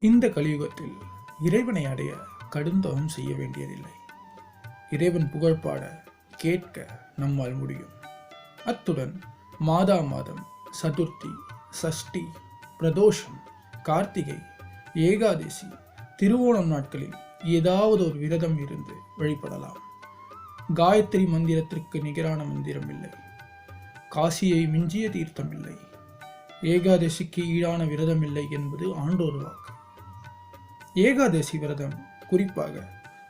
இந்த கலியுகத்தில் இறைவனை அடைய கடுந்தவம் செய்ய வேண்டியதில்லை. இறைவன் புகழ்பாட கேட்க நம்மால் முடியும். அத்துடன் மாதா மாதம் சதுர்த்தி, சஷ்டி, பிரதோஷம், கார்த்திகை, ஏகாதசி, திருவோணம் நாட்களில் ஏதாவது ஒரு விரதம் இருந்து வழிபடலாம். காயத்ரி மந்திரத்திற்கு நிகரான மந்திரம் இல்லை. காசியை மிஞ்சிய தீர்த்தம் இல்லை. ஏகாதசிக்கு ஈடான விரதம் இல்லை என்பது ஆண்டோர் வாக்கு. ஏகாதசி விரதம், குறிப்பாக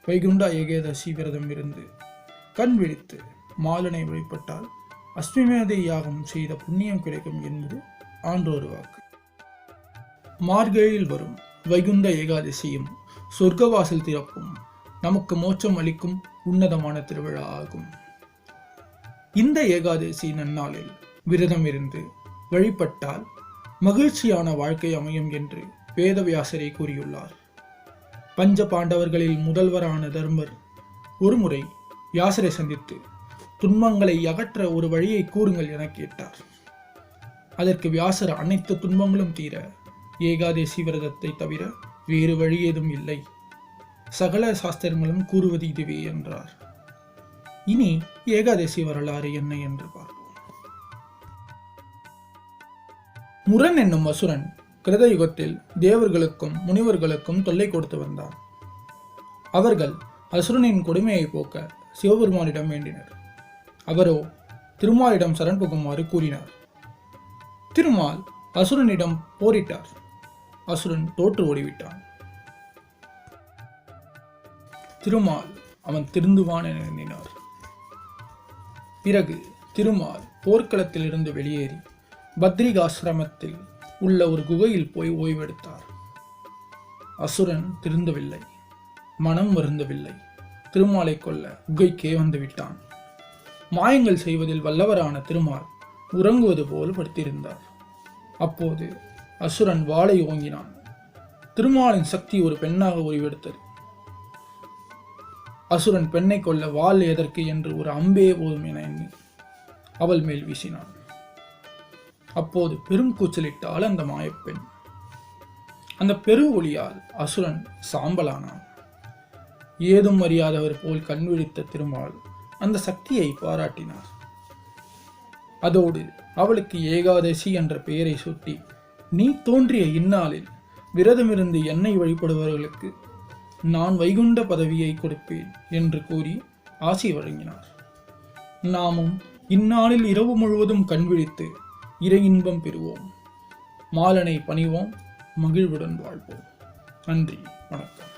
வைகுண்டா ஏகாதசி விரதம் இருந்து கண் விழித்து மாலனை வழிபட்டால் அஸ்வமேத யாகம் செய்த புண்ணியம் கிடைக்கும் என்பது ஆண்டோர் வாக்கு. மார்கழியில் வரும் வைகுண்ட ஏகாதசியும் சொர்க்கவாசல் திறப்பும் நமக்கு மோட்சம் அளிக்கும் உன்னதமான திருவிழா ஆகும். இந்த ஏகாதசி நன்னாளில் விரதம் இருந்து வழிபட்டால் மகிழ்ச்சியான வாழ்க்கை அமையும் என்று வேதவியாசரை கூறியுள்ளார். பஞ்ச பாண்டவர்களில் முதல்வரான தர்மர் ஒருமுறை வியாசரை சந்தித்து துன்பங்களை அகற்ற ஒரு வழியை கூறுங்கள் என கேட்டார். அதற்கு வியாசர் அனைத்து துன்பங்களும் தீர ஏகாதசி விரதத்தை தவிர வேறு வழி ஏதும் இல்லை, சகல சாஸ்திரங்களும் கூறுவது இதுவே என்றார். இனி ஏகாதசி வரலாறு என்ன என்று பார்ப்போம். முரண் என்னும் அசுரன் கிருதயுகத்தில் தேவர்களுக்கும் முனிவர்களுக்கும் தொல்லை கொடுத்து வந்தான். அவர்கள் அசுரனின் கொடுமையை போக்க சிவபெருமானிடம் வேண்டினர். அவரோ திருமாலிடம் சரண் புகுமாறு கூறினார். திருமால் அசுரனிடம் போரிட்டார். அசுரன் தோற்று ஓடிவிட்டான். திருமால் அவன் திருந்துவான் என எண்ணினார். பிறகு திருமால் போர்க்களத்தில் இருந்து வெளியேறி பத்ரிகாசிரமத்தில் உள்ள ஒரு குகையில் போய் ஓய்வெடுத்தார். அசுரன் திருந்தவில்லை, மனம் வருந்தவில்லை. திருமாலை கொல்ல குகைக்கே வந்துவிட்டான். மாயங்கள் செய்வதில் வல்லவரான திருமால் உறங்குவது போல் படுத்திருந்தார். அப்போது அசுரன் வாளை ஓங்கினான். திருமாலின் சக்தி ஒரு பெண்ணாக உருவெடுத்தது. அசுரன் பெண்ணை கொல்ல வாள் எதற்கு என்று ஒரு அம்பே போதும் என எண்ணி அவள் மேல் வீசினான். அப்போது பெரும் கூச்சலிட்டால் அந்த மாயப்பெண். அந்த பெரு ஒளியால் அசுரன் சாம்பலானான். ஏதும் அறியாதவர் போல் கண்விழித்த திருமால் அந்த சக்தியை பாராட்டினார். அதோடு அவளுக்கு ஏகாதசி என்ற பெயரை சூட்டி, நீ தோன்றிய இந்நாளில் விரதமிருந்து என்னை வழிபடுபவர்களுக்கு நான் வைகுண்ட பதவியை கொடுப்பேன் என்று கூறி ஆசி வழங்கினார். நாமும் இந்நாளில் இரவு முழுவதும் கண்விழித்து இறை இன்பம் பெறுவோம். மாலனை பணிவோம், மகிழ்வுடன் வாழ்வோம். நன்றி, வணக்கம்.